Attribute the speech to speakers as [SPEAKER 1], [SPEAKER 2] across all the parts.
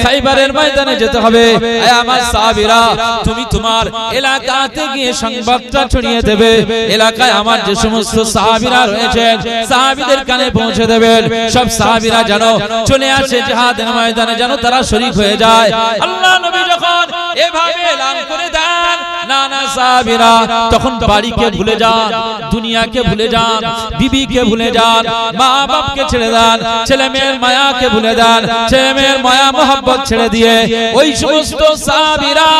[SPEAKER 1] খাইবারের ময়দানে যেতে হবে। এ আমার সাহাবীরা, তুমি তোমার এলাকাতে গিয়ে সংবাদটা ছড়িয়ে দেবে। এলাকায় আমার যে সমস্ত সাহাবীরা রয়েছেন সাহাবীদের কানে পৌঁছে দেবেন। সব সাহাবীরা যেন চলে আসে জিহাদের ময়দানে, যেন তারা শরীক হয়ে যায়। আল্লাহ নবী যখন এভাবে এলান করে দেন, না না সাহাবীরা তখন বাড়িকে ভুলে যান, দুনিয়াকে ভুলে যান, বিবিকে ভুলে যান, মা বাপকে ছেড়ে দেন, ছেলে মেয়ের মায়াকে ভুলে দেন, ছেলে মেয়ের মায়া মোহাব্বত ছেড়ে দিয়ে ওই সমস্ত সাহাবীরা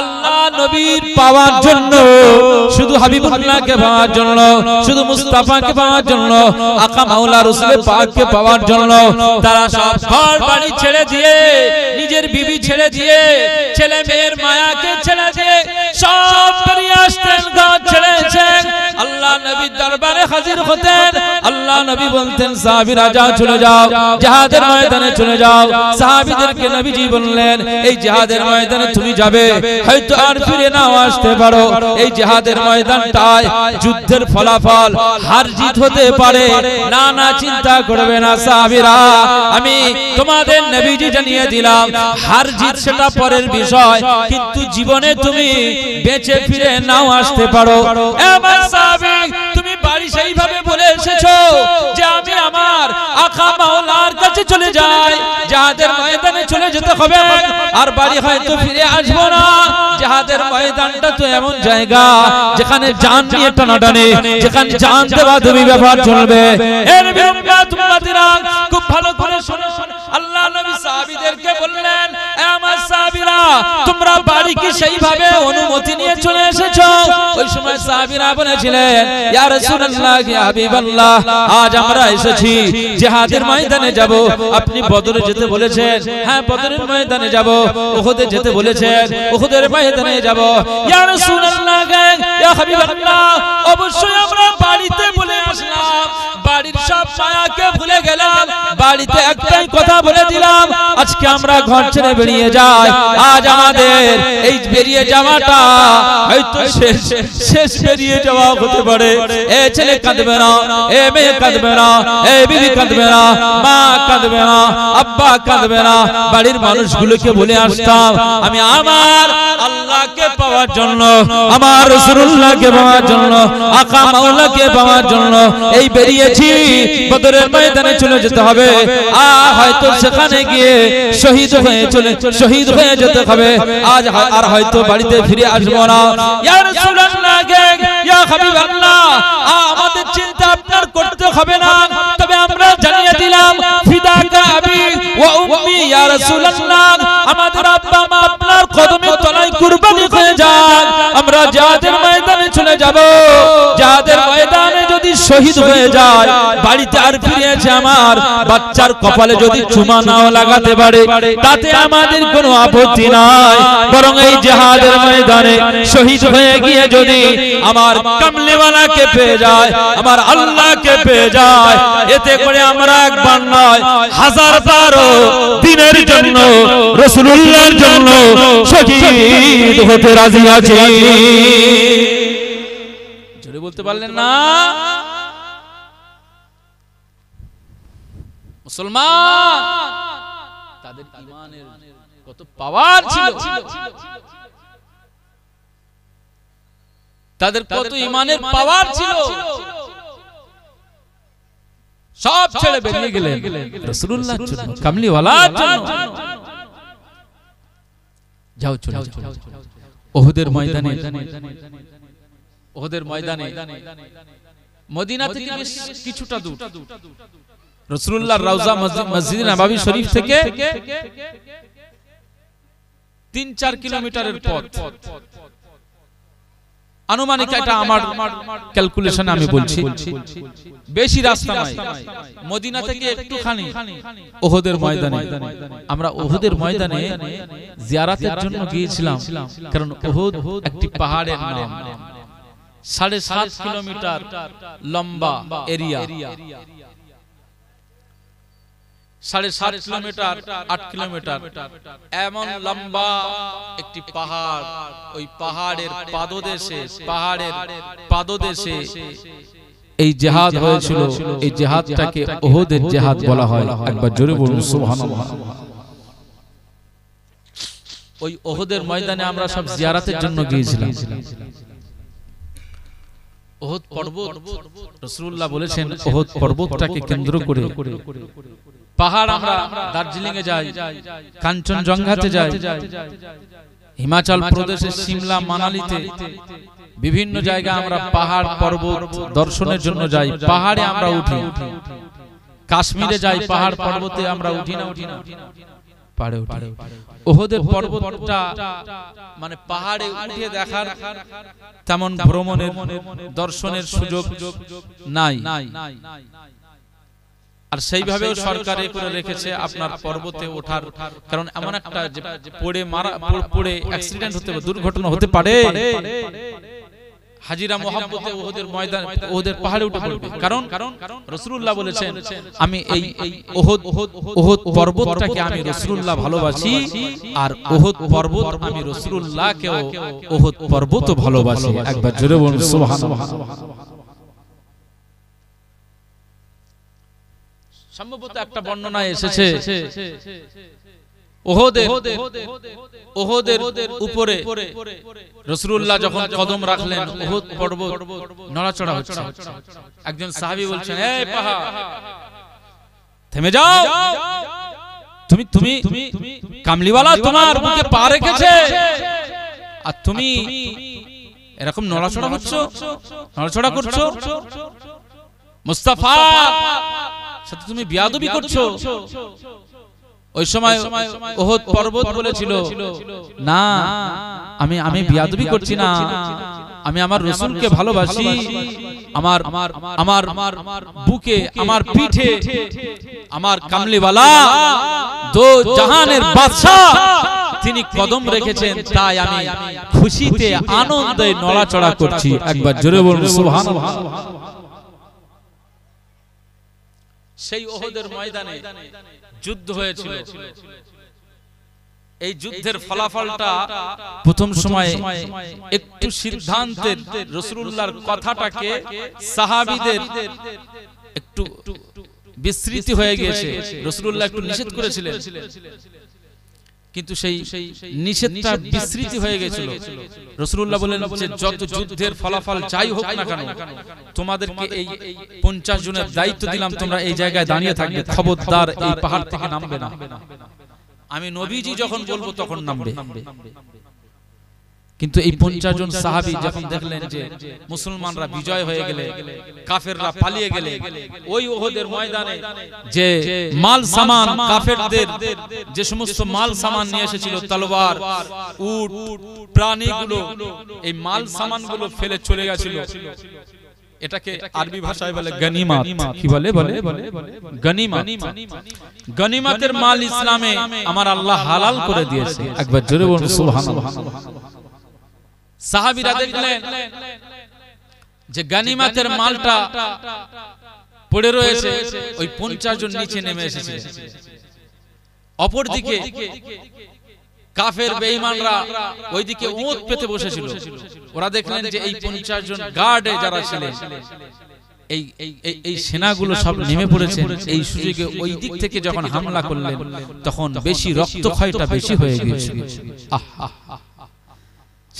[SPEAKER 1] আল্লাহ নবীর পাওয়ার জন্য, শুধু হাবিবুল্লাহকে পাওয়ার জন্য, শুধু মুস্তাফাকে পাওয়ার জন্য, আকা মাওলা রাসূলের পাককে পাওয়ার জন্য তারা সব ঘর বাড়ি ছেড়ে দিয়ে, নিজের বিবি ছেড়ে দিয়ে, ছেলে মেয়ের মায়াকে ছেড়ে দিয়ে সব বেরিয়ে আসতেন, ঘর ছেড়েছেন, আল্লাহ নবীর দরবারে হাজির হতেন। আল্লাহ নবী বলতেন সাহাবীরা যাও, চলে যাও, জিহাদের ময়দানে চলে যাও। সাহাবীদেরকে নবীজি বললেন এই জিহাদের ময়দানে তুমি যাবে, হয়তো আর ফিরে নাও আসতে পারো। এই জিহাদের ময়দানটায় যুদ্ধের ফলাফল হার জিত হতে পারে, না না চিন্তা করবে না সাহাবীরা, আমি তোমাদের নবীজি জানিয়ে দিলাম হার জিত সেটা পরের বিষয়, কিন্তু জীবনে তুমি বেঁচে ফিরে নাও আসতে পারো। এবার সাহাবী তুমি বাড়ি সেইভাবে বলে এসেছো যে আমি আমার আকা মাওলার কাছে চলে যাই, জিহাদের ময়দানে চলে যেতে হবে, আর বাড়ি হয়তো ফিরে আসবো না। জিহাদের ময়দানটা তো এমন জায়গা যেখানে জান নিয়ে টানাটানি, যেখানে জান দেওয়া দেবী ব্যাপার চলবে। এর বিরুদ্ধে উম্মতিরা খুব ভালো করে শোনো। আল্লাহ নবী সাহাবীদেরকে বললেন এ আমার সাহাবীরা তোমরা বাড়ি কি সেইভাবে অনুমতি নিয়ে চলে এসেছো? ওই সময় সাহাবীরা বলেছিলেন ইয়া রাসূলুল্লাহ, ইয়া হাবিবাল্লাহ, আজ আমরা এসেছি জিহাদের ময়দানে যাব। আপনি বদরে যেতে বলেছেন, হ্যাঁ বদরের ময়দানে যাব। উহুদে যেতে বলেছেন, উহুদের ময়দানে যাব। ইয়া রাসূলুল্লাহ, ইয়া হাবিবাল্লাহ, অবশ্যই আমরা বাড়িতে বলে আসলাম, বাড়ির সব মায়াকে ভুলে গেলাম, বাড়িতে একটাই কথা বলে দিলাম আজকে আমরা ঘর ছেড়ে বেরিয়ে যাই। আজ আমাদের এই বেরিয়ে যাওয়াটা হয়তো শেষ বেরিয়ে যাওয়া হতে পারে। এ ছেলে কাঁদবে না, এ মেয়ে কাঁদবে না, এ বিবি কাঁদবে না, মা কাঁদবে না, আব্বা কাঁদবে না। বাড়ির মানুষগুলোকে বলে আসতাম আমি আমার আল্লাহকে পাওয়ার জন্য, আমার রাসূলুল্লাহকে পাওয়ার জন্য, আকা মাওলাকে পাওয়ার জন্য এই বেরিয়েছি। বদরের ময়দানে চলে যেতে হবে, আর হয়তো সেখানে গিয়ে শহীদ হয়ে যেতে হবে। আজ আর হয়তো বাড়িতে ফিরে আসবো না। ইয়া রাসূলুল্লাহ, ইয়া হাবিবাল্লাহ, আমাদের চিন্তা আপনার করতে হবে না, তবে আমরা জানিয়ে দিলাম ফিদাকা আবি ওয়া উম্মি ইয়া রাসূলুল্লাহ, আমাদের আব্বা মা আপনার কদমের তলায় কুরবানি হয়ে যান। আমরা জিহাদের ময়দানে চলে যাব। জিহাদের ময়দানে যদি শহীদ হয়ে যায়, বাড়িতে আর ফিরে এসে আমার বাচ্চার কপালে যদি চুমা নাও লাগাতে পারে তাতে আমাদের কোনো আপত্তি নাই, বরং এই জিহাদের ময়দানে শহীদ হয়ে গিয়ে যদি আমার কামলিওয়ালাকে পেয়ে যায়, আমার আল্লাহকে পেয়ে যায়, এতে করে আমরা একবার নয় হাজার বারও দিনের জন্য, রাসূলুল্লাহর জন্য শহীদ হতে রাজি আছি। জোরে বলতে পারলেন না? মুসলমান তাদের ঈমানের কত পাওয়ার ছিল, তাদের কত ঈমানের পাওয়ার ছিল। সব ছেড়ে বেরিয়ে গেলেন রাসূলুল্লাহর জন্য, কামলিওয়ালার জন্য। যাও চলে যাও উহুদের ময়দানে। উহুদের ময়দানে মদিনা থেকে বেশ কিছুটা দূর, রাসূলুল্লাহর রওজা মসজিদ নববী শরীফ থেকে ৩-৪ কিলোমিটারের পথ। আনুমানিক এটা আমার ক্যালকুলেশনে আমি বলছি, বেশি রাস্তা নয়। মদিনা থেকে একটুখানি উহুদের ময়দানে। আমরা উহুদের ময়দানে জিয়ারতের জন্য গিয়েছিলাম, কারণ উহুদ একটি পাহাড়ের নাম। ৭.৫ কিলোমিটার লম্বা এরিয়া, ৭.৫ কিলোমিটার ৮ কিলোমিটার এমন লম্বা একটি পাহাড়। ওই পাহাড়ের পাদদেশে এই জিহাদ হয়েছিল। এই জিহাদটাকে উহুদের জিহাদ বলা হয়। একবার জোরে বলুন সুবহানাল্লাহ। ওই ওহদের ময়দানে আমরা সব জিয়ারতের জন্য গিয়েছিলাম। ওহদ পর্বত, রাসূলুল্লাহ বলেছেন ওহদ পর্বতটাকে কেন্দ্র করে পাহাড়, আমরা দার্জিলিং এ যাই, কাঞ্চনজঙ্ঘাতে যাই, হিমাচল প্রদেশের সিমলা, মানালিতে বিভিন্ন জায়গায় আমরা পাহাড় পর্বত দর্শনের জন্য যাই, পাহাড়ে আমরা উঠি। কাশ্মীরে যাই, পাহাড় পর্বতে আমরা উঠি না পাহাড়ে উঠি। ওহদের পর্বতটা মানে পাহাড়ে উঠে দেখার তেমন ভ্রমণের দর্শনের সুযোগ নাই। আর সেইভাবেও সরকার করে রেখেছে আপনার পর্বতে ওঠার, কারণ এমন একটা পড়ে অ্যাক্সিডেন্ট হতে পারে, দুর্ঘটনা হতে পারে। হাজিরা মোহাম্মতে ওহদের ময়দান, ওহদের পাহাড়ে উঠে পড়বে, কারণ রাসূলুল্লাহ বলেছেন আমি এই ওহদ পর্বতটাকে আমি রাসূলুল্লাহ ভালোবাসি, আর ওহদ পর্বত আমি রাসূলুল্লাহকেও ওহদ পর্বত ভালোবাসি। একবার জোরে বলুন সুবহানাল্লাহ। সম্ভবত একটা বর্ণনায় এসেছে ওহদের উপরে রাসূলুল্লাহ যখন কদম রাখলেন, ওহদ পর্বত নড়াচড়া হচ্ছে। একজন সাহাবী বলছেন, এই পাহাড় থেমে যাও, তুমি কামলিওয়ালা তোমার বুকে পা রেখেছে, আর তুমি এরকম নড়াচড়া করছো, মুস্তাফা সাথে তুমি বিয়াদবি করছো। ওই সময় ওহদ পর্বত বলেছিল, না আমি বিয়াদবি করছি না, আমি আমার রাসূলকে ভালোবাসি। আমার বুকে, আমার পিঠে আমার কামলিওয়ালা দো জাহানের বাদশা তিনি কদম রেখেছেন, তাই আমি খুশিতে আনন্দে নড়াচড়া করছি। একবার জোরে বলুন সুবহানাল্লাহ। সেই ওহদের ময়দানে যুদ্ধ হয়েছিল। এই যুদ্ধের ফলাফলটা প্রথম সময়ে একটু সিদ্ধান্তের রাসূলুল্লাহর কথাটাকে সাহাবীদের একটু বিস্মৃতি হয়ে গিয়েছে। রাসূলুল্লাহ একটু নিষেধ করেছিলেন, কিন্তু সেই নিষেধটা বিস্মৃতি হয়ে গিয়েছিল। রাসূলুল্লাহ বলেন যে যত যুদ্ধের ফলাফল যাই হোক না কেন, তোমাদেরকে এই 50 জনের দায়িত্ব দিলাম, তোমরা এই জায়গায় দাঁড়িয়ে থাকবে, খবরদার এই পাহাড় থেকে নামবে না। আমি নবীজি যখন বলবো তখন নামবে। কিন্তু এই 50 জন সাহাবী যখন দেখলেন যে মুসলমানরা বিজয় হয়ে গেলে, কাফেররা পালিয়ে গেলে, ওই ওহদের ময়দানে যে মাল সামান, কাফেরদের যে সমস্ত মাল সামান নিয়ে এসেছিল, তলোয়ার, উট, প্রাণীগুলো, এই মাল সামানগুলো ফেলে চলে গেছিল। এটাকে আরবি ভাষায় বলে গনিমত। কি বলে? গনিমত। গনিমতের মাল ইসলামে আমার আল্লাহ হালাল করে দিয়েছে। একবার জোরে বলুন সুবহানাল্লাহ। সাহাবীরা দেখলেন যে গনিমতের মালটা পড়ে রয়েছে, ওই 50 জন নিচে নেমে এসেছে। অপরদিকে কাফের বেঈমানরা ওইদিকে ওঁত পেতে বসেছিল। ওরা দেখলেন যে এই 50 জন গার্ডে যারা ছিলেন, এই সেনাগুলো সব নেমে পড়েছে। এই সুযোগে ওই দিক থেকে যখন হামলা করলেন, তখন বেশি রক্তক্ষয়টা বেশি হয়ে গিয়েছে।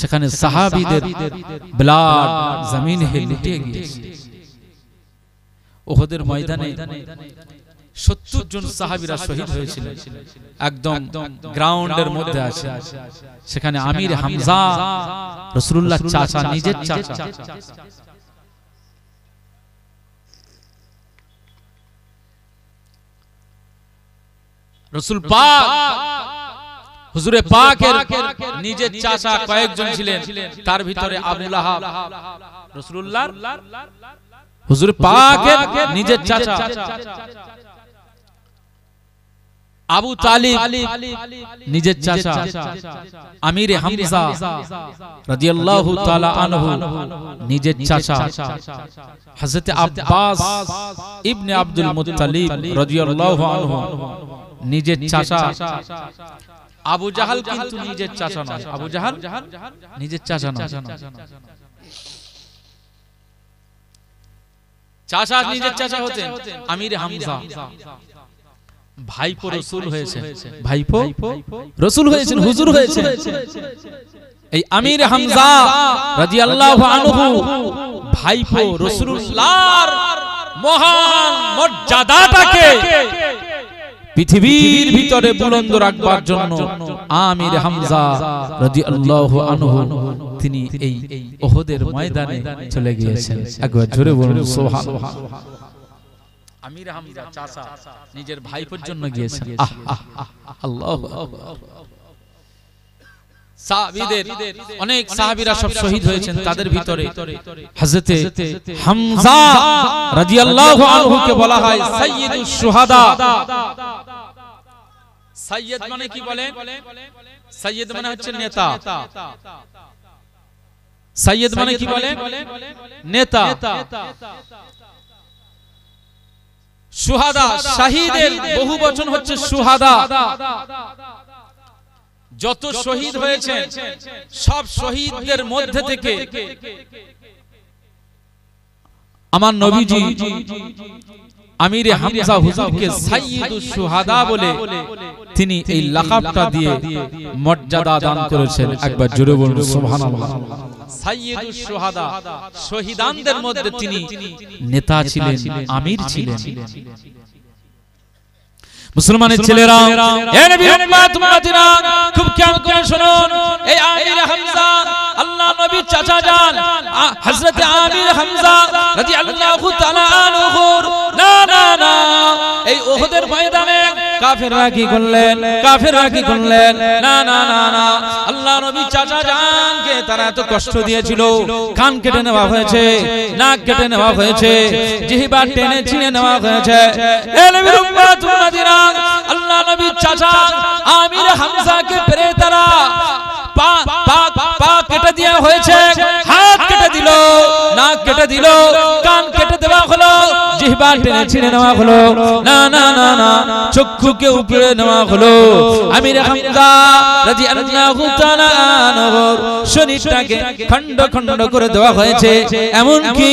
[SPEAKER 1] সেখানে সাহাবীদের ব্লাড জমিনে লুটে গিয়েছে। ওহদের ময়দানে 70 জন সাহাবীরা শহীদ হয়েছিলেন, একদম গ্রাউন্ডের মধ্যে আছে। সেখানে আমির হামজা, রাসূলুল্লাহ চাচা, নিজের চাচা, রাসূল পাক, হুজুরে পাকের নিজের চাচা কয়েকজন ছিলেন, তার ভিতরে আবু লাহাব, রাসূলুল্লাহর হুজুর পাকের নিজের চাচা। আবু তালিব নিজের চাচা, আমির হামজা রাদিয়াল্লাহু তাআলা আনহু নিজের চাচা, হযরত আব্বাস ইবনে আব্দুল মুত্তালিব রাদিয়াল্লাহু আনহু নিজের চাচা। আবু জাহাল কিন্তু নিজের চাচা নয়, আবু জাহাল নিজের চাচা নয়। চাচা নিজের চাচা হতেন আমির হামজা। ভাইপো রাসূল হয়েছে, ভাইপো রাসূল হয়েছেন, হুজুর হয়েছে। এই আমির হামজা রাদিয়াল্লাহু আনহু ভাইপো রাসূলুল্লাহর মহান মর্যাদাটাকে পৃথিবীর ভিতরে বুলন্দ রাখবার জন্য আমির হামজা রাদিয়াল্লাহু আনহু তিনি এই উহুদের ময়দানে চলে গিয়েছেন। একবার জোরে বলুন সুবহানাল্লাহ। আমির হামজা চাচা নিজের ভাইপোর জন্য গিয়েছেন। আল্লাহু আকবার। সাহাবীদের অনেক সাহাবীরা সব শহীদ হয়েছেন, তাদের ভিতরে হযরতে হামজা রাদিয়াল্লাহু আনহু কে বলা হয় সাইয়্যিদুশ শুহাদা। সাইয়্যিদ মানে কি বলেন? সাইয়্যিদ মানে হচ্ছে নেতা। সাইয়্যিদ মানে কি বলেন? নেতা। শুহাদা শাহীদের বহু বচন হচ্ছে শুহাদা। যত শহীদ হয়েছে সব শহীদদের মধ্যে থেকে আমার নবীজি আমির হামজা হুজুরকে সাইয়্যিদুশ শুহাদা বলে তিনি এই লাকাবটা দিয়ে মর্যাদা দান করেছেন। একবার জোরে বলুন সুবহানাল্লাহ। সাইয়্যিদুশ শুহাদা, শহীদানদের মধ্যে তিনি নেতা ছিলেন, আমির ছিলেন। মুসলমানের ছেলেরা, এ নবী উম্মত উম্মতিরা, খুব খেয়াল করে শুনুন। এই আমির হামজা আল্লাহ নবীর চাচা যান হযরত আমির হামজা রাদিয়াল্লাহু তাআলা আনহু না না না এই উহুদের ময়দানে কাফেররা কি করলেন? কাফেররা কি করলেন? না না না না আল্লাহ নবীর চাচা জানকে তারা এত কষ্ট দিয়েছিল, কান কেটে নেওয়া হয়েছে, নাক কেটে নেওয়া হয়েছে, জিহ্বা টেনে ছিঁড়ে নেওয়া হয়েছে। এ নবীর উম্মত উম্মতিরা, আল্লাহ নবীর চাচা আমির হামজাকে পেরে তারা পা কেটে দেওয়া হয়েছে, হাত কেটে দিল, নাক কেটে দিল, কান কেটে দেওয়া হলো, জিহ্বা টেনে ছিঁড়ে নেওয়া হলো, না না না না চক্ষুকে উপড়ে নেওয়া হলো। আমির হামজা রাদিয়াল্লাহু তাআলা আনহুর শরীরটাকে খণ্ড খণ্ড করে দেওয়া হয়েছে। এমন কি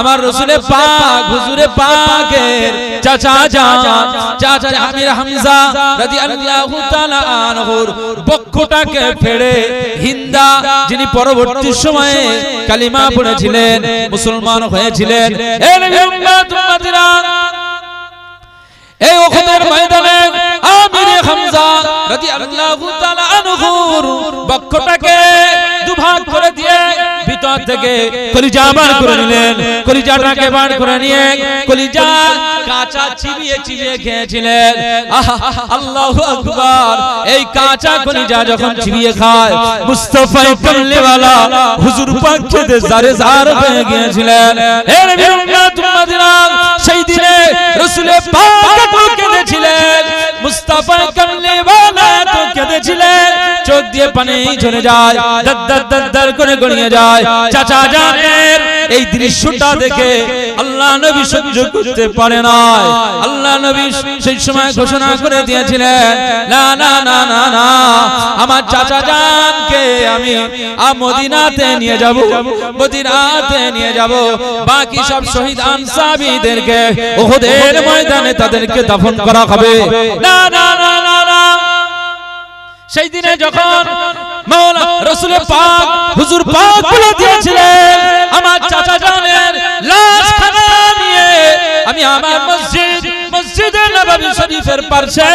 [SPEAKER 1] আমার রাসূলের পাক হুজুরে পাকের চাচা চাচা আমির হামজা রাদিয়াল্লাহু তাআলা আনহুর বক্ষটাকে ফেড়ে হিন্দা, যিনি পরবর্তী সময়ে কালিমা পড়েছিলেন, মুসলমান হয়েছিলেন। এ নবী উম্মত উম্মতিরা, এই উহুদের ময়দানে আমির হামজা রাদিয়াল্লাহু তাআলা আনহুর বক্ষটাকে দুভাগ করে দিয়ে ভিতর থেকে কলিজা বার করে নিলেন। কলিজাটাকে বার করে নিয়ে কলিজা কাঁচা চিবিয়ে চিবিয়ে খেয়েছিলেন। আল্লাহু আকবার। এই কাঁচা কলিজা যখন চিবিয়ে খায়, মুস্তাফা কামলিওয়ালা হুজুর পাক খেতে জারে জার হয়ে গিয়েছিলেন। হে নবী উম্মত উম্মতিরা, সেই দিনে রাসূল পাক তো কেঁদেছিলেন, মুস্তাফা কামলিওয়ালা তো কেঁদেছিলেন, চোখ দিয়ে পানি ঝরে যায়, দর করে গড়িয়ে যায়। চাচা জানের এই দৃশ্যটা দেখে আল্লাহ নবী সহ্য করতে পারে না। আল্লাহ নবী সেই সময় ঘোষণা করে দিয়েছিলেন, না না না না না আমার চাচা জানকে আমি মদিনাতে নিয়ে যাব, মদিনাতে নিয়ে যাব। বাকি সব শহীদ আনসারীদেরকে উহুদের ময়দানে তাদেরকে দাফন করা হবে। না না না না না সেই দিনে যখন মাওলা রাসূল পাক হুজুর পাক বলে দিয়েছিলেন, আমার চাচা জানের লাশখানা নিয়ে আমি আমার মসজিদে নববী শরীফের পাশে,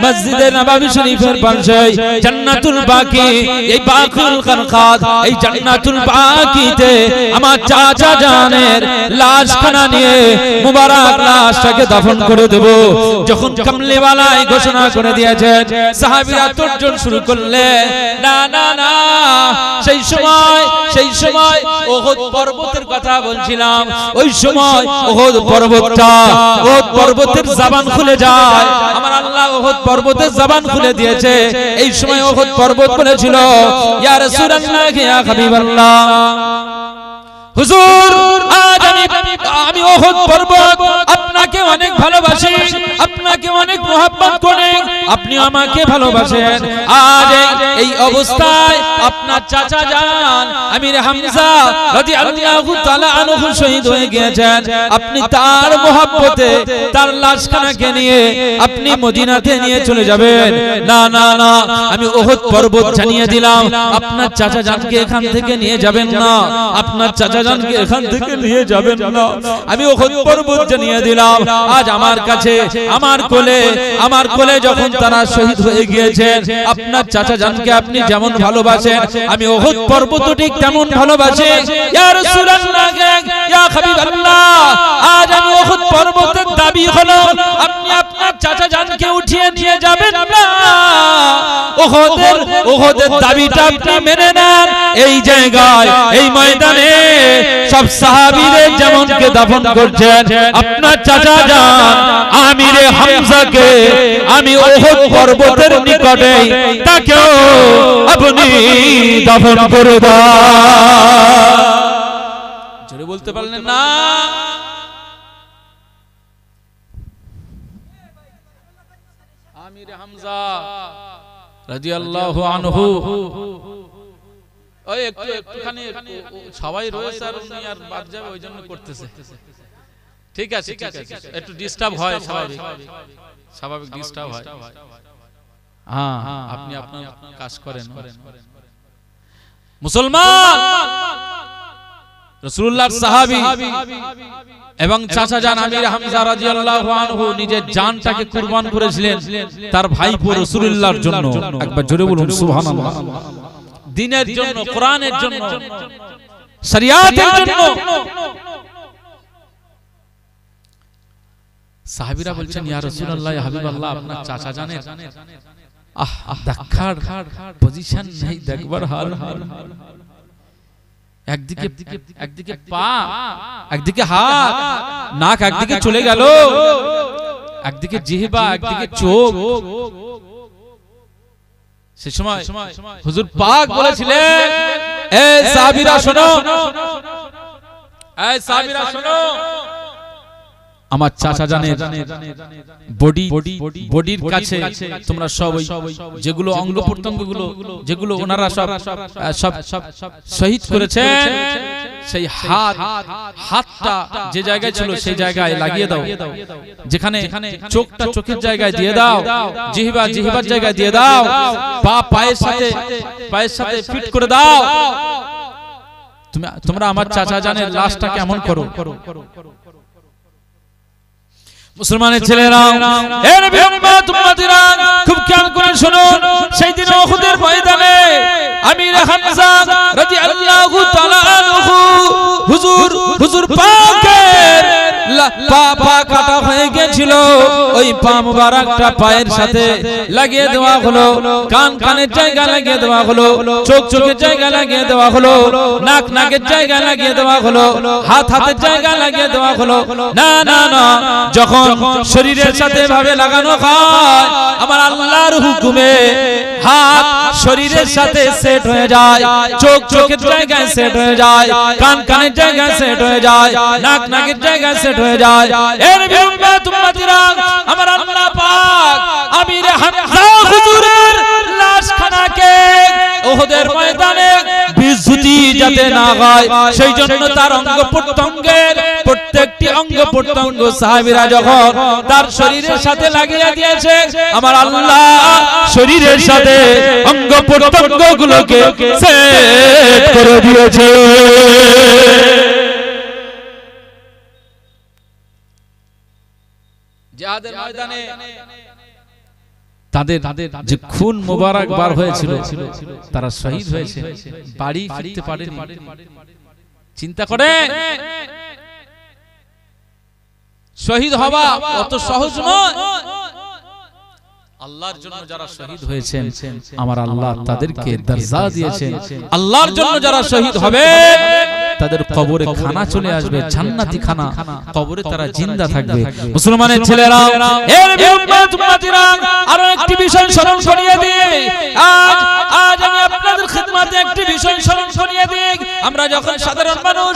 [SPEAKER 1] মসজিদে নববী শরীফের পাশে জান্নাতুল বাকি, এই বাকুল খানকাত, এই জান্নাতুল বাকিতে আমার চাচা জানের লাশখানা নিয়ে মুবারক লাশটাকে দাফন করে দেব। যখন কামলিওয়ালা এই ঘোষণা করে দিয়েছেন, সাহাবীরা তর্জন শুরু করলেন, না না না সেই সময় উহুদ পর্বতের কথা বলছিলাম। ওই সময় উহুদ পর্বতের জবান খুলে যায়। আমার আল্লাহ উহুদ পর্বতের জবান খুলে দিয়েছে। এই সময় উহুদ পর্বত বলেছিল, ইয়া রাসূলুল্লাহ ইয়া হাবিবাল্লাহ হুজুর আজ আমি উহুদ পর্বত আপনাকে অনেক ভালোবাসি, আপনাকে অনেক মহব্বত করি, আপনি আমাকে ভালোবাসেন। আজ এই অবস্থায় আপনার চাচা যান আমির হামজা রাদিয়াল্লাহু তাআলা আনহু শহীদ হয়ে গিয়েছেন, আপনি তার মহব্বতে তার লাশখানাকে নিয়ে আপনি মদিনাতে নিয়ে চলে যাবেন। না না না, আমি উহুদ পর্বত জানিয়ে দিলাম, আপনার চাচা জানকে এখান থেকে নিয়ে যাবেন না, আপনার চাচা জানকে এখান থেকে নিয়ে যাবেন না। আমি উহুদ পর্বত জানিয়ে দিলাম। আজ আমার কাছে আমার কোলে যখন তারা শহীদ হয়ে গিয়েছেন, আপনার চাচা জানকে আপনি যেমন ভালোবাসেন আমি উহুদ পর্বত ঠিক তেমন ভালোবাসি। ইয়া রাসূলুল্লাহ, ইয়া হাবিবাল্লাহ, আজ আমি উহুদ পর্বতের দাবি হলো আপনি আপনার চাচা জানকে উঠিয়ে নিয়ে যাবেন না। উহুদের দাবিটা আপনি মেনে নেন। এই জায়গায় এই ময়দানে সব সাহাবীদের যেমনকে দাফন করছেন, আপনার চাচা জান আমিরে হামজাকে আমি উহুদ পর্বতের নিকটে তাকেও আপনি দাফন করে দাও। জোরে বলতে পারলেন না? আমিরে হামজা রাদিয়াল্লাহু আনহু, ওই একটুখানি সবাই রয়েছে আর উনি আর বাদ যাবে ওই জন্য করতেছে। ঠিক আছে, একটু ডিস্টার্ব হয়, স্বাভাবিক ডিস্টার্ব হয়। হ্যাঁ, আপনি আপনার কাজ করেন। মুসলমান রাসূলুল্লাহর সাহাবী এবং চাচা জান আমির হামজা রাদিয়াল্লাহু আনহু নিজের জানটাকে কুরবান করেছিলেন তার ভাইপো রাসূলুল্লাহর জন্য। একবার জোরে বলুন সুবহানাল্লাহ। দ্বীনের জন্য, কোরআনের জন্য, শরিয়াতের জন্য। সাহাবীরা বলছেন, ইয়া রাসূলুল্লাহ, ইয়া হাবিবাল্লাহ, আপনার চাচা জানের দেখার পজিশন নেই, দেখবার হাল। একদিকে পা, একদিকে হাত, নাক একদিকে চলে গেল, একদিকে জিহ্বা, একদিকে চোখ। সে সময় হুজুর পাক বলেছিলেন, এ সাহাবীরা শোনো, এ সাহাবীরা শোনো, আমার চাচা জানের বডির কাছে তোমরা সব যেগুলো অঙ্গ প্রত্যঙ্গগুলো যেগুলো ওনারা সব শহীদ করেছেন, সেই হাতটা যে জায়গায় ছিল সেই জায়গায় লাগিয়ে দাও, যেখানে চোখটা চোখের জায়গায় দিয়ে দাও, জিহ্বার জায়গায় দিয়ে দাও, পা পায়ের সাথে ফিট করে দাও। তোমরা আমার চাচা জানের লাশটা কেমন করো। মুসলমানের ছেলেরা, এ নবী উম্মত উম্মতিরা, খুব খেয়াল করে শুনুন। সেই দিন উহুদের ময়দানে আমির হামজা রাদিয়াল্লাহু তাআলা আনহু হুজুর পাকের পা কাটা হয়ে গিয়েছিল, ওই পা মুবারকটা পায়ের সাথে লাগিয়ে দেওয়া হলো, কানের জায়গা লাগিয়ে দেওয়া হলো, চোখের জায়গা লাগিয়ে দেওয়া হলো, নাকের জায়গা লাগিয়ে দেওয়া হলো, হাতের জায়গা লাগিয়ে দেওয়া হলো। না না না, যখন শরীরের সাথে ভাবে লাগানো হয়, আমার আল্লাহর হুকুমে হাত শরীরের সাথে সেট হয়ে যায়, চোখের জায়গায় সেট হয়ে যায়, কানের জায়গায় সেট হয়ে যায়, নাকের জায়গায় সেট হয়ে যায়। এর বিরুদ্ধে উম্মতিরা, আমার আল্লাহ পাক আমির হামজা হুজুরের লাশখানাকে উহুদের ময়দানে বিচ্যুতি যাতে না হয়, সেই জন্য তার অঙ্গ প্রত্যঙ্গের প্রত্যেকটি অঙ্গ প্রত্যঙ্গ সাহাবীরা যখন তার শরীরের সাথে লাগিয়ে দিয়েছে, আমার আল্লাহ শরীরের সাথে অঙ্গ প্রত্যঙ্গগুলোকে সেট করে দিয়েছে। জিহাদের ময়দানে তাদের যে খুন মোবারক বার হয়েছিল, তারা শহীদ হয়েছে, বাড়ি ফিরতে পারেনি। চিন্তা করে, শহীদ হওয়া অত সহজ নয়। আল্লাহর জন্য যারা শহীদ হয়েছেন, আমার আল্লাহ তাদেরকে দরজা দিয়েছেন। আল্লাহর জন্য যারা শহীদ হবে তাদের কবরে খানা চলে আসবে, জান্নাতি খানা, কবরে তারা জিন্দা থাকবে। মুসলমানের ছেলেরা, এর উম্মত উম্মতিরা, আরো একটি বিষয় স্মরণ করিয়ে দিই। আজ আমি আপনাদের খিদমতে একটি বিষয় স্মরণ করিয়ে দিই। আমরা যখন সাধারণ মানুষ,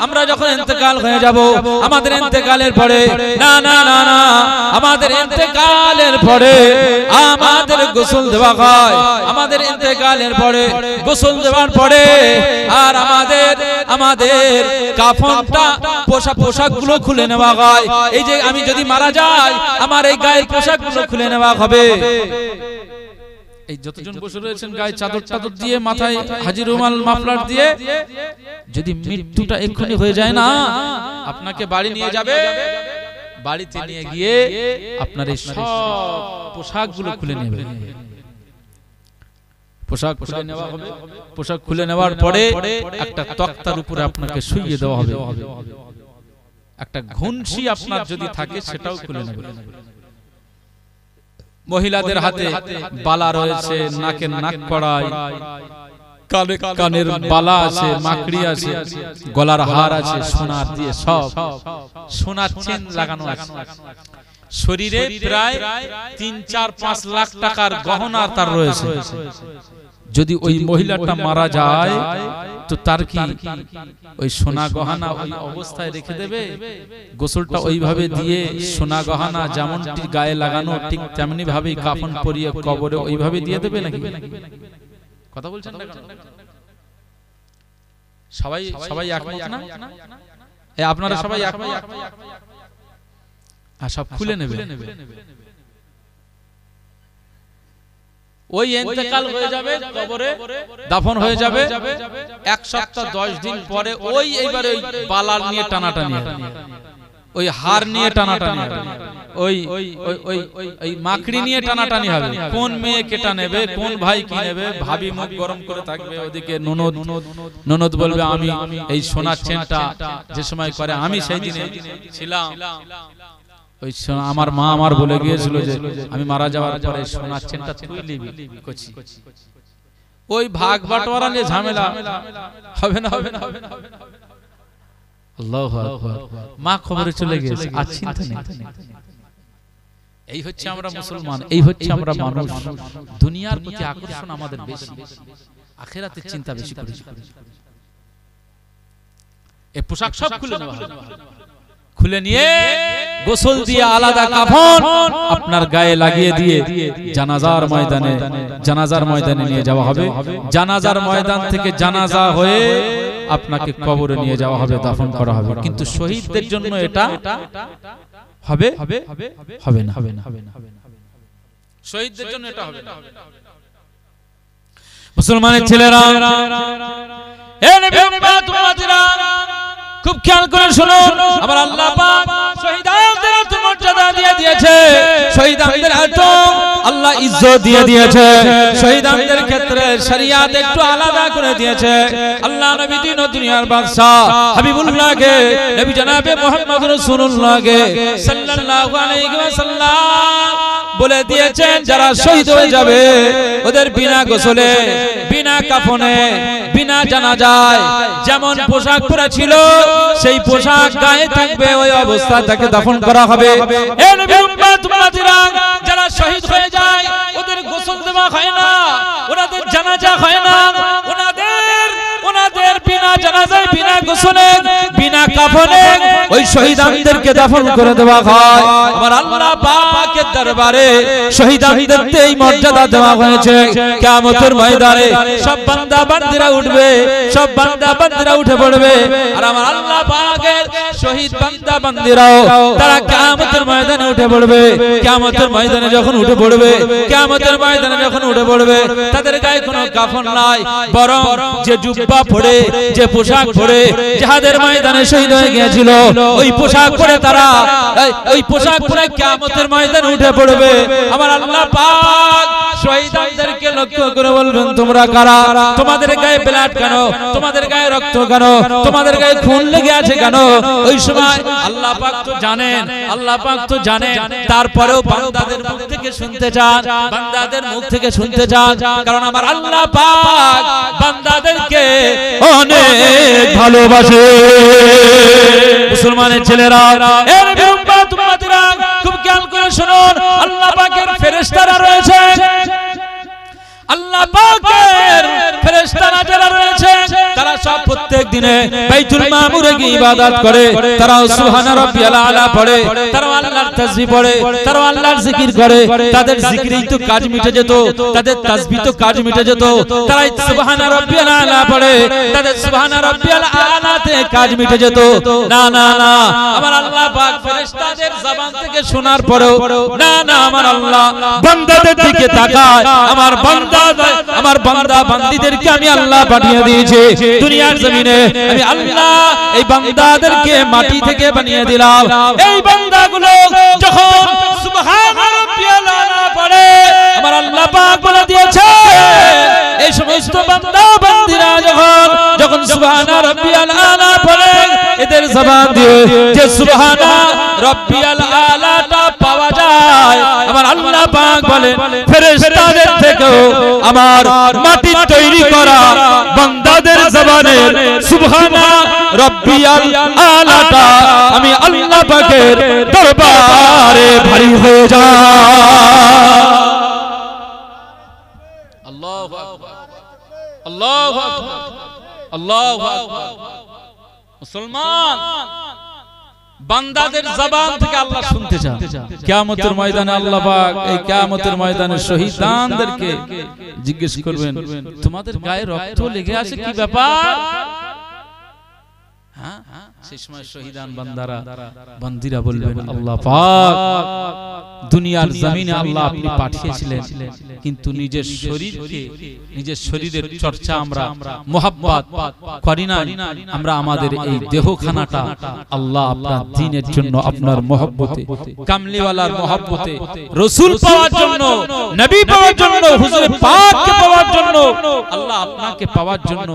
[SPEAKER 1] আমরা যখন ইন্তেকাল হয়ে যাব, আমাদের ইন্তেকালের পরে না না না না আমাদের ইন্তেকালের পরে আমাদের গোসল দেওয়া হয়। আমাদের ইন্তেকালের পরে গোসল দেওয়ার পরে আর আমাদের কাফনটা পোশাকগুলো খুলে নেওয়া হয়। এই যে আমি যদি মারা যাই, আমার এই গায়ের পোশাকগুলো খুলে নেওয়া হবে। এই যতজন বসে রয়েছেন গায়ে চাদর দিয়ে, মাথায় হাজি রুমাল মাফলার দিয়ে, যদি মৃত্যুটা এক্ষুনি হয়ে যায় না, আপনাকে বাড়ি নিয়ে যাবে, বাড়িতে নিয়ে গিয়ে আপনার এই সব পোশাকগুলো খুলে নেবে। পোশাক খুলে নেওয়া হবে। পোশাক খুলে নেওয়ার পরে একটা তক্তার উপরে আপনাকে শুইয়ে দেওয়া হবে। একটা ঘুনসি আপনার যদি থাকে সেটাও খুলে নেবে। মহিলাদের হাতে বালা রয়েছে, নাকের নাক কড়াই, কানের বালা আছে, মাকড়ি আছে, গলার হার আছে, সোনার দিয়ে সব সোনার চেন লাগানো আছে। শরীরে প্রায় ৩-৪-৫ লাখ টাকার গহনা তার রয়েছে। যদি ওই মহিলাটা মারা যায় তো তার কি ওই সোনা গহনা ওই অবস্থায় রেখে দেবে? গোসলটা ওইভাবে দিয়ে সোনা গহনা যেমনটি গায়ে লাগানো ঠিক তেমনি ভাবেই কাফন পরিয়ে কবরে ওইভাবে দিয়ে দেবে নাকি? কথা বলছেন না কেন? সবাই একমত না? আপনারা সবাই একমত? সব খুলে নেবে। ওই ইন্তেকাল হয়ে যাবে, কবরে দাফন হয়ে যাবে। 1 সপ্তাহ 10 দিন পরে ওই এইবারে ওই বালার নিয়ে টানাটানি, ওই হার নিয়ে টানাটানি, ওই মাকড়ি নিয়ে টানাটানি হবে। কোন মেয়ে কেটা নেবে, কোন ভাই কি নেবে। ভাবি মুখ গরম করে থাকবে, ওদিকে ননদ বলবে আমি এই সোনার চেনটা যে সময় করে আমি সেই দিনে ছিলাম। ওই আমার মা আমার বলে গিয়েছিল যে আমি মারা যাওয়ার পরে সোনার চেনটা তুই নিবি। ওই ভাগ বাটোয়ারা নিয়ে ঝামেলা হবে না? আল্লাহু আকবার। মা খবরে চলে গেছে, আর চিন্তা নেই। এই হচ্ছে আমরা মুসলমান, এই হচ্ছে আমরা মানুষ। দুনিয়ার প্রতি আকর্ষণ আমাদের বেশি, আখিরাতের চিন্তা বেশি করি। এই পোশাক সব খুলে নেওয়া হবে। খুলে নিয়ে গোসল দিয়ে আলাদা কাফন আপনার গায়ে লাগিয়ে দিয়ে জানাজার ময়দানে নিয়ে যাওয়া হবে। জানাজার ময়দান থেকে জানাজা হয়ে আপনাকে কবরে নিয়ে যাওয়া হবে, দাফন করা হবে। কিন্তু শহীদদের জন্য এটা হবে না। শহীদদের জন্য এটা হবে না। মুসলমানের ছেলেরা, খুব খেয়াল করে শুনুন, আমার আল্লাহ পাক শহীদদের এত মর্যাদা দিয়ে দিয়েছে, শহীদদের এত আল্লাহ ইজ্জত দিয়ে দিয়েছে। শহীদদের ক্ষেত্রে শরিয়াত একটু আলাদা করে দিয়েছে। আল্লাহ নবী দিন ও দুনিয়ার বাদশা হাবিবুল্লাহকে, নবী জনাবে মুহাম্মদ রাসূলুল্লাহকে সাল্লাল্লাহু আলাইহি ওয়াসাল্লাম বলে দিয়েছেন, যারা শহীদ হয়ে যাবে ওদের বিনা গোসলে, বিনা কাফনে, বিনা জানাজায় যেমন পোশাক পরা ছিল সেই পোশাক গায়ে থাকবে, ওই অবস্থা তাকে দাফন করা হবে। এ নবী উম্মত উম্মতিরা, যারা শহীদ হয়ে যায় ওদের গোসল দেওয়া হয় না, ওনাদের জানাজা হয় না, ওনাদের বিনা জানাজায়, বিনা গোসলে, বিনা কাফনে ওই শহীদদেরকে দাফন করে দেওয়া হয়। আমার আল্লাহ পাকের দরবারে শহীদদের এই মর্যাদা দেওয়া হয়েছে। কিয়ামতের ময়দানে সব বান্দা বান্দীরা উঠবে, সব বান্দা বান্দীরা উঠে পড়বে। আর আমার আল্লাহ পাকের শহীদ বান্দা বান্দীরাও তারা কিয়ামতের ময়দানে উঠে পড়বে। কিয়ামতের ময়দানে যখন উঠে পড়বে, কিয়ামতের ময়দানে যখন উঠে পড়বে, তাদের গায়ে কোনো কাফন নাই, বরং যে জুব্বা পরে, যে পোশাক পরে জিহাদের ময়দানে শহীদ হয়ে গিয়েছিল, ওই পোশাক পরে তারা, ওই পোশাক পরে কিয়ামতের ময়দানে উঠে পড়বে। আমার আল্লাহ পাক শহীদদেরকে লক্ষ্য করে বলবেন, তোমরা কারা? তোমাদের গায়ে ব্লাড কেন? তোমাদের গায়ে রক্ত কেন? তোমাদের গায়ে খুন লেগে আছে কেন? ওই সময় আল্লাহ পাক তো জানেন, আল্লাহ পাক তো জানেন। তারপরেও বান্দাদের মুখ থেকে শুনতে চান, বান্দাদের মুখ থেকে শুনতে চান, কারণ আমার আল্লাহ পাক বান্দাদেরকে অনেক ভালোবাসে। মুসলমানের ছেলেরা, এর উম্মত উম্মতিরা, খুব খেয়াল করে শুনুন, আল্লাহ পাকের ফেরেশতারা রয়েছে, আল্লাহ পাকের ফেরেশতারা যারা রয়েছে তারা সব প্রত্যেক দিনে বাইতুল মামুরে গিয়ে ইবাদত করে, তারা সুবহান রাব্বিয়াল আলা পড়ে, তারা আল্লাহর তাসবিহ পড়ে, তারা আল্লাহর জিকির করে। তাদের জিকিরেই তো কাজ মিটে যেত, তাদের তাসবিহ তো কাজ মিটে যেত। তারা সুবহান রাব্বিয়াল আলা পড়ে, তাদের সুবহান রাব্বিয়াল আলাতে কাজ মিটে যেত। না না না, আমার আল্লাহ পাক ফেরেশতাদের জবান থেকে শোনার পরেও না না, আমার আল্লাহ বান্দাদের দিকে তাকায়। আমার বান্দা বান্দীদেরকে আমি আল্লাহ পাঠিয়ে দিয়েছি দুনিয়ার জমিনে। আমি আল্লাহ এই বান্দাদেরকে মাটি থেকে বানিয়ে দিলাম। এই বান্দাগুলো যখন সুবহান রাব্বিয়াল আলা পড়ে, আমার আল্লাহ পাক বলে দিয়েছে এই সমস্ত বান্দা বান্দীরা যখন সুবহান রাব্বিয়াল আলা পড়ে, এদের জবান দিয়ে যে সুবহান রাব্বিয়াল আলাটা পাওয়া যায়, আমার আল্লাহ পাক বলে ফেরেশতাদের থেকেও আমার মাটি তৈরি করা বান্দাদের জবানে সুবহান রাব্বিয়াল আলাটা আমি আল্লাহ পাকের দরবারে ভারী হয়ে যায়। আল্লাহু আকবার, আল্লাহু আকবার, আল্লাহু আকবার। মুসলমান বান্দাদের জবান থেকে আল্লাহ শুনতে চান। কিয়ামতের ময়দানে আল্লাহ পাক এই কিয়ামতের ময়দানে শহীদদেরকে জিজ্ঞেস করবেন, তোমাদের গায়ে রক্ত লেগে আছে, কি ব্যাপার? হ্যাঁ, সেই সময় শহীদান বান্দারা বান্দীরা বলবেন, আল্লাহ পাক দুনিয়ার জমিনে আল্লাহ আপনি পাঠিয়েছিলেন, কিন্তু নিজের শরীরের চর্চা আমরা মোহাব্বত করি না। আমরা আমাদের এই দেহখানাটা আল্লাহ আপনার দ্বীনের জন্য, আপনার মহব্বতে, কামলিওয়ালার মহব্বতে, রাসূল পাওয়ার জন্য, নবী পাওয়ার জন্য, হুজুর পাককে পাওয়ার জন্য, আল্লাহ আপনাকে পাওয়ার জন্য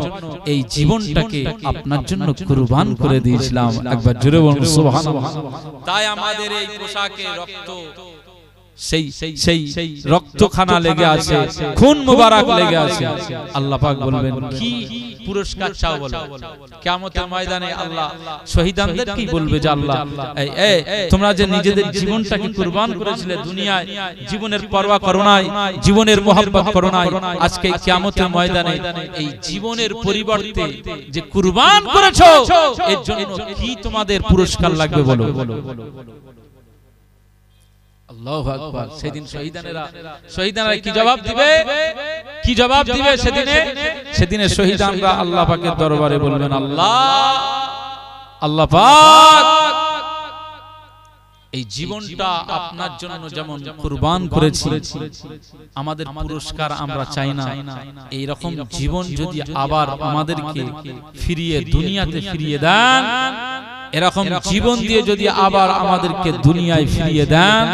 [SPEAKER 1] এই জীবনটাকে আপনার জন্য কুরবান করে দিয়েছিলাম। একবার জোরে বলুন সুবহানাল্লাহ। তাই আমাদের এই পোশাকে রক্ত, সেই রক্তখানা লেগে আছে, খুন মুবারক লেগে আছে। আল্লাহ পাক বলবেন, কি পুরস্কার চাও বলো? কিয়ামতের ময়দানে আল্লাহ শহীদদের কি বলবে যে আল্লাহ তোমরা যে নিজেদের জীবনটাকে কুরবান করেছিলে, দুনিয়ায় জীবনের পরোয়া করো নাই, জীবনের মোহাব্বত করো নাই, আজকে কিয়ামতের ময়দানে এই জীবনের পরিবর্তে যে কুরবান করেছো, এর জন্য কি তোমাদের পুরস্কার লাগবে বলো? আল্লাহু আকবার। সেদিন শহীদানেরা কি জবাব দিবে? কি জবাব দিবে সেদিনে শহীদানরা আল্লাহ পাকের দরবারে বলবেন, আল্লাহ পাক এই জীবনটা আপনার জন্য যেমন কুরবান করেছি, আমাদের পুরস্কার আমরা চাই না। এই রকম জীবন যদি আবার আমাদেরকে ফিরিয়ে দুনিয়াতে ফিরিয়ে দেন, এরকম জীবন দিয়ে যদি আবার আমাদেরকে দুনিয়ায় ফিরিয়ে দেন,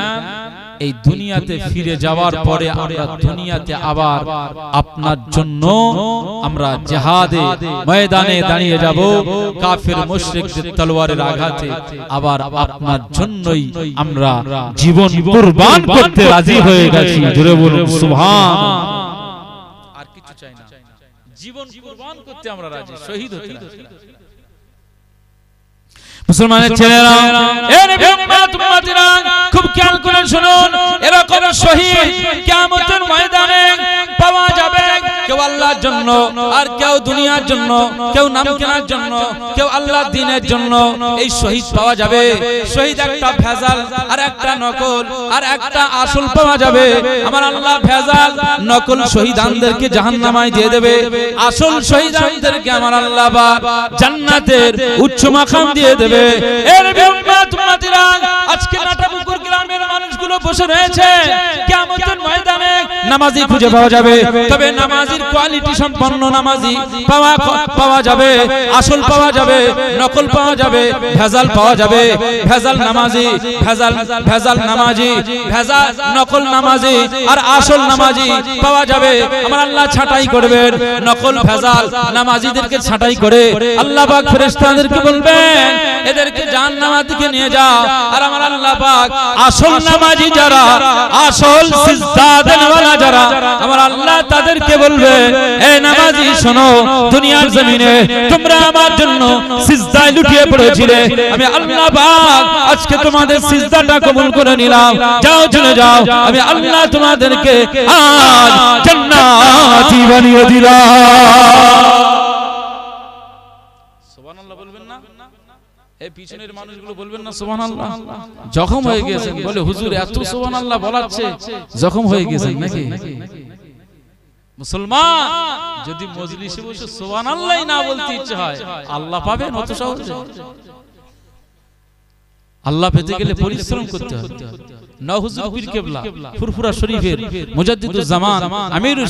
[SPEAKER 1] এই দুনিয়াতে ফিরে যাওয়ার পরে আমরা দুনিয়াতে আবার আপনার জন্য আমরা জিহাদে ময়দানে দাঁড়িয়ে যাব, কাফের মুশরিকদের তলোয়ারের আঘাতে আবার আপনার জন্যই আমরা জীবন কুরবান করতে রাজি হয়ে গেছি। জোরে বলুন সুবহানাল্লাহ। আর কিছু চাই না, জীবন কুরবান করতে আমরা রাজি, শহীদ হতে রাজি। মুসলমানের ছেলেরা, এ নবী উম্মতিরা খুব খেয়াল করে শুনুন, এরকম শহীদ কিয়ামতের ময়দানে পাওয়া যাবে। কেউ আল্লাহর জন্য, আর কেউ দুনিয়ার জন্য, কেউ নাম কেনার জন্য, কেউ আল্লাহর দ্বীনের জন্য এই শহীদ পাওয়া যাবে। শহীদ একটা ভেজাল, আর একটা নকল, আর একটা আসল পাওয়া যাবে। আমার আল্লাহ ভেজাল নকল শহীদানদেরকে জাহান্নামায় দিয়ে দেবে, আসল শহীদানদেরকে আমার আল্লাহ জান্নাতের উচ্চ মাকাম দিয়ে দেবে। আজকে নাটাপুকুর গ্রামের মানুষগুলো বসে রয়েছে, কিয়ামতের ময়দানে নামাজি খুঁজে পাওয়া যাবে, তবে নামাজির কোয়ালিটি সম্পন্ন নামাজি পাওয়া যাবে, আসল পাওয়া যাবে, নকল পাওয়া যাবে, ভেজাল পাওয়া যাবে। ভেজাল নামাজি, ভেজাল নামাজি, ভেজাল নকল নামাজি আর আসল নামাজি পাওয়া যাবে। আমার আল্লাহ ছাঁটাই করবেন, নকল ভেজাল নামাজিদেরকে ছাঁটাই করে আল্লাহ পাক ফেরেশতাদেরকে বলবেন, এদেরকে জাহান্নামের দিকে নিয়ে যাও। আর আমার আল্লাহ পাক আসল নামাজি যারা, আসল সিজদা দেনওয়ালা যারা, আমার আল্লাহ তাদেরকে বলবে, এ নামাজি শোনো, দুনিয়ার জমিনে তোমরা আমার জন্য সিজদায় লুটিয়ে পড়েছিলে, আমি আল্লাহ পাক আজকে তোমাদের সিজদাটা কবুল করে নিলাম, যাও চলে যাও, আমি আল্লাহ তোমাদেরকে আজ জান্নাতি বানিয়ে দিলাম। এই পিছনের মানুষগুলো বলবেন না সুবহানাল্লাহ, জখম হয়ে গেছেন, বলে হুজুর এত সুবহানাল্লাহ বলাচ্ছে জখম হয়ে গেছেন নাকি? মুসলমান যদি মজলিসে বসে সুবহানাল্লাহ না বলতে ইচ্ছে হয়, আল্লাহ পাবেন অত সহজে? আল্লাহ পেতে গেলে পরিশ্রম করতে হবে। নওহুজুর পীর কেবলা ফুরফুরা শরীফের মুজাদ্দিদুজ জামান আমিরুস